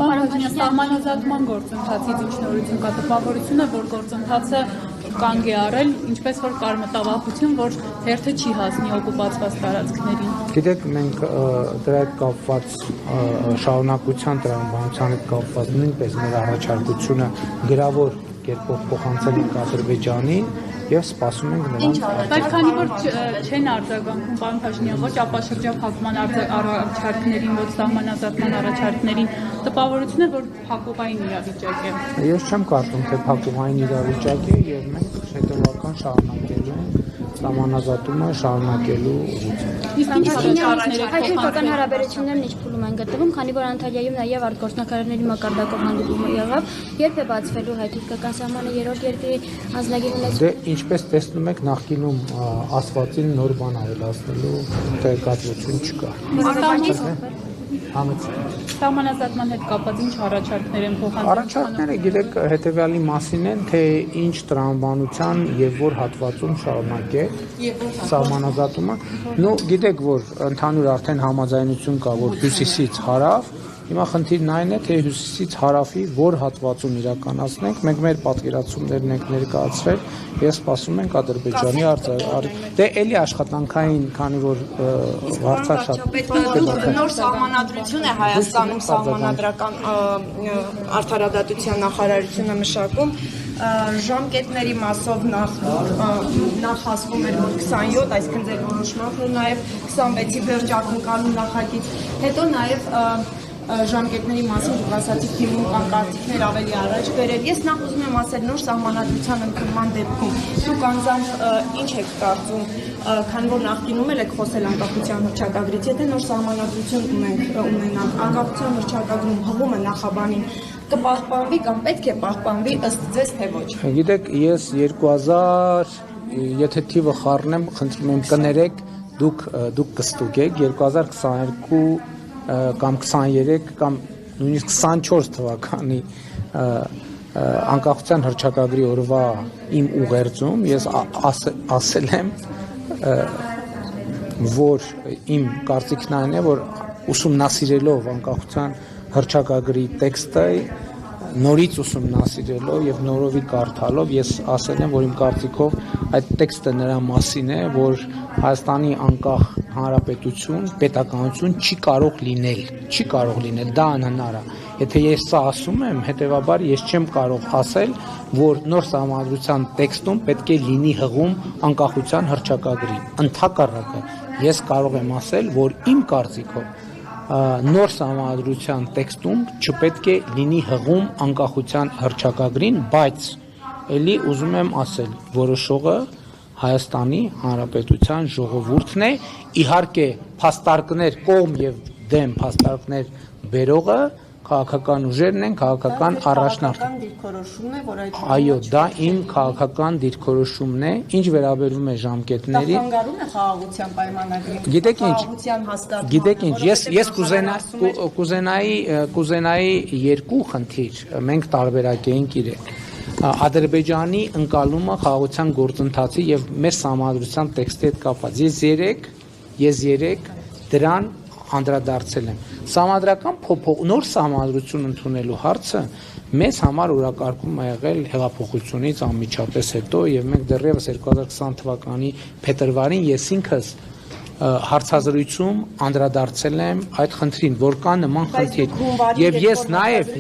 Սահմանազատման գործընթացից ինչ նորություն կա, տպավորություն է, որ գործընթացը կանգ է առել, ինչպես որ կար մտավախություն, որ հերթը չի հասնի օկուպացված տարածքներին։ Գիտեք, մենք դրա հետ կապված շարունակության տրամաբանության հետ կապված նույնպես մեր առաջարկությունը գրավոր կերպով փոխանցել ենք Ադրբեջանին եւ սպասում ենք նրանց։ Բայց քանի որ չեն արձագանքում պարոն Փաշինյան ոչ ապաշրջափակման առաջարկներին, ոչ սահմանազատման առաջարկներին, տպավորություն է, որ փակուղային իրավիճակ է։ Ես չեմ կարծում, թե փակուղային իրավիճակ է եւ մենք հետեւական շարունակելու ենք սահմանազատումը շարունակելու ուղղությամբ։ Հայ-թուրքական հարաբերություններն ինչ փուլում են գտնվում, քանի որ Անտալիայում նաև արտգործնախարարների մակարդակով հանդիպումը եղավ, երբ է բացվելու հայ-թուրքական սահմանը երրորդ երկրի ազգային ունեցում։ Դե ինչպես տեսնում եք, նախկինում ասվածին նոր բան ավելացնելու տեղեկատվություն չկա։ Սահմանազատման հետ կապված ինչ առաջարկներ են փոխանցում։ Առաջարկները գիտեք հետևյալի մասին են, թե ինչ տրամաբանության եւ որ հատվածում շարունակել սահմանազատումը։ Նու գիտեք, որ ընդհանուր արդեն համաձայնություն կա, որ հյուսիսից հարավ, հիմա խնդիրն այն է, թե հյուսիսից հարավի որ հատվածում իրականացնենք, մենք մեր պատկերացումներն ենք ներկայացրել եւ սպասում ենք Ադրբեջանի դե էլի աշխատանքային, քանի որ հարցաշատ նոր սահմանադրություն է Հայաստանում սահմանադրական արդարադատության նախարարությունը մշակում ժամկետների մասով նախ ասվում էր, որ 27, այսինքն ձեր որոշմամբ, որ նաև 26-ի վերջ ակնկալում նախագիծ, հետո նաև ժամկետների մասին դուք ասացիք թիմում կան կարծիքներ ավելի առաջ բերել։ Ես նախ ուզում եմ ասել նոր սահմանադրության ընդունման դեպքում դուք անձամբ ինչ եք կարծում, քանի որ նախկինում եք խոսել անկախության հռչակագրից, եթե նոր սահմանադրություն ունենանք, անկախության հռչակագրում հղումը նախաբանին կպահպանվի կամ պետք է պահպանվի ըստ ձեզ թե ոչ։ Գիտեք, ես 2000, եթե թիվը խառնեմ, խնդրում եմ կներեք, դուք կստուգեք 2022 կամ 23 կամ նույնիսկ 24 թվականի անկախության հռչակագրի օրվա իմ ուղերձում ես ասել եմ, որ իմ կարծիքն այն է, որ ուսումնասիրելով անկախության հռչակագրի տեքստը, նորից ուսումնասիրելով եւ նորովի կարդալով ես ասել եմ, որ իմ կարծիքով այդ տեքստը նրա մասին է, որ Հայաստանի անկախ հանրապետություն, պետականություն չի կարող լինել, դա անհնար է։ Եթե ես սա ասում եմ, հետեւաբար ես չեմ կարող ասել, որ նոր սահմանադրության տեքստում պետք է լինի հղում անկախության հռչակագրի։ Ընդհակառակը, ես կարող եմ ասել, որ իմ կարծիքով նոր սահմանադրության տեքստում չպետք է լինի հղում անկախության հռչակագրին, բայց էլի ուզում եմ ասել, որոշողը Հայաստանի Հանրապետության ժողովուրդն է, իհարկե փաստարկներ կողմ եւ դեմ փաստարկներ բերողը քաղաքական ուժերն են, քաղաքական առաջնորդները։ Այո, դա իմ քաղաքական դիրքորոշումն է, ինչ վերաբերում է ժամկետներին։ Դա խանգարում է խաղաղության պայմանագրին։ Գիտեք ինչ, ես կուզենայի երկու խնդիր, մենք տարբերակեինք իրենք։ Ադրբեջանի ընկալումը խաղաղության գործընթացի եւ մեր սահմանադրության տեքստի հետ կապված։ Ես երեք դրան անդրադարձել եմ։ Սահմանադրական նոր սահմանադրություն ընդունելու հարցը մեզ համար օրակարգում է եղել հեղափոխությունից անմիջապես հետո եւ մենք դեռևս 2020 թվականի փետրվարին ես ինքս հարցազրույցում անդրադարձել եմ այդ խնդրին, որ կա նման խնդիր։ Եվ ես նաև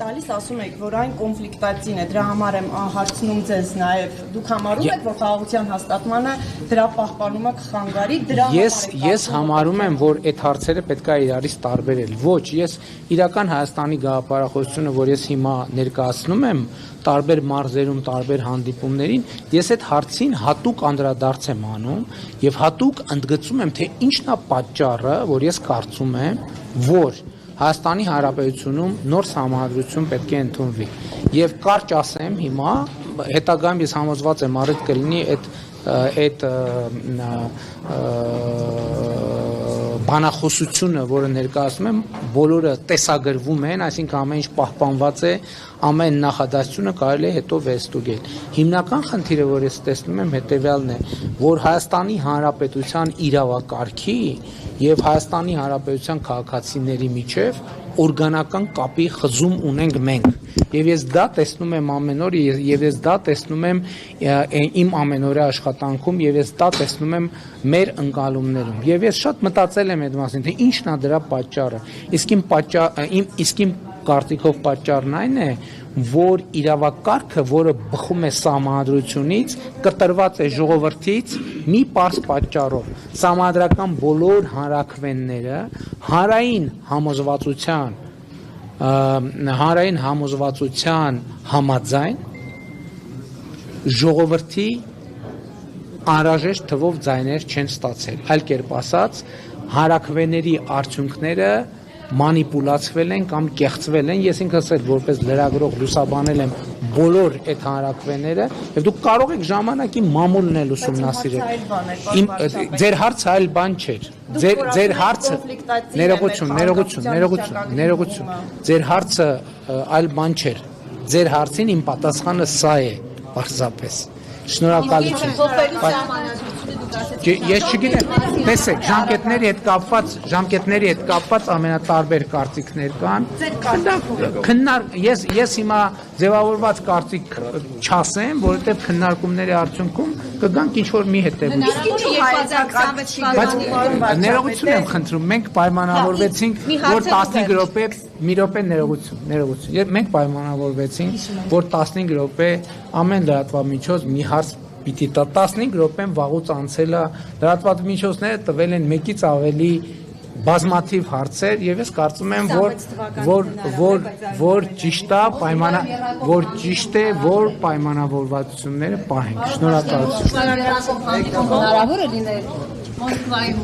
տալիս ասում եք, որ այն կոնֆլիկտացին է, դրա համար եմ հարցնում ձեզ նաև։ Դուք համարում եք, որ խաղաղության հաստատմանը դրա պահպանումը կխանգարի, դրա Ես համարում եմ, որ այդ հարցերը պետք է իրարից տարբերել։ Ոչ, ես իրական Հայաստանի գաղափարախոսությունը, որ ես հիմա ներկայացնում եմ տարբեր մարզերում, տարբեր հանդիպումներին, ես այդ հարցին հատուկ անդրադարձ եմ անում եւ հատուկ ընդգծում եմ, թե ինչն է պատճառը, որ ես կարծում եմ, որ Հայաստանի Հանրապետությունում նոր սահմանադրություն պետք է ընդունվի։ Եվ կարճ ասեմ հիմա, հետագայում ես համոզված եմ առիթ կլինի այդ բանախոսությունը, որը ներկայացնում եմ, բոլորը տեսագրվում են, այսինքն ամեն ինչ պահպանված է, ամեն նախադասությունը կարելի է հետո վերստուգել։ Հիմնական խնդիրը, որ ես տեսնում եմ, հետևյալն է, որ Հայաստանի Հանրապետության իրավակարգի եւ Հայաստանի Հանրապետության քաղաքացիների միջև օրգանական կապի խզում ունենք մենք։ Եվ ես դա տեսնում եմ ամեն օր, եւ ես դա տեսնում եմ իմ ամենօրյա աշխատանքում, եւ ես դա տեսնում եմ մեր ընկալումներում։ Եվ ես շատ մտածել եմ այդ մասին, թե ինչն է դրա պատճառը։ Իսկ իմ կարծիքով պատճառն այն է, որ իրավակարգը, որը բխում է սահմանադրությունից, կտրված է ժողովրդից մի պարզ պատճառով։ Սահմանադրական բոլոր հանրաքվենները հանրային համոզվածության համաձայն ժողովրդի անհրաժեշտ թվով ձայներ չեն ստացել։ Այլ կերպ ասած, հանրաքվեների արդյունքները մանիպուլացվել են կամ կեղծվել են, ես ինքս էլ որպես լրագրող լուսաբանել եմ բոլոր այդ հանրաքվեները, եւ դուք կարող եք ժամանակի մամուլն էլ ուսումնասիրել։ Ձեր հարցը այլ բան չէր։ Ձեր հարցը ներողություն։ Ձեր հարցը այլ բան չէր։ Ձեր հարցին իմ պատասխանը սա է, պարզապես։ Շնորհակալություն։ Ես չգիտեմ, տեսեք, ժամկետների հետ կապված ամենատարբեր կարծիքներ կան։ Ես հիմա ձևավորված կարծիք չասեմ, որովհետև քննարկումների արդյունքում կգանք ինչ-որ մի հետևություն։ Ներողություն եմ խնդրում, մենք պայմանավորվեցինք, որ 15 րոպե, մի րոպե ներողություն։ Մենք պայմանավորվեցինք, որ 15 րոպե ամեն լրատվամիջոց մի հարց պիտի տա 15 րոպեն վաղուց անցել է, լրատվամիջոցները տվել են մեկից ավելի բազմաթիվ հարցեր եւ ես կարծում եմ, որ ճիշտ է, որ պայմանավորվածությունները պահենք։ Շնորհակալություն։ Հնարավոր է լինել Մոսկվայում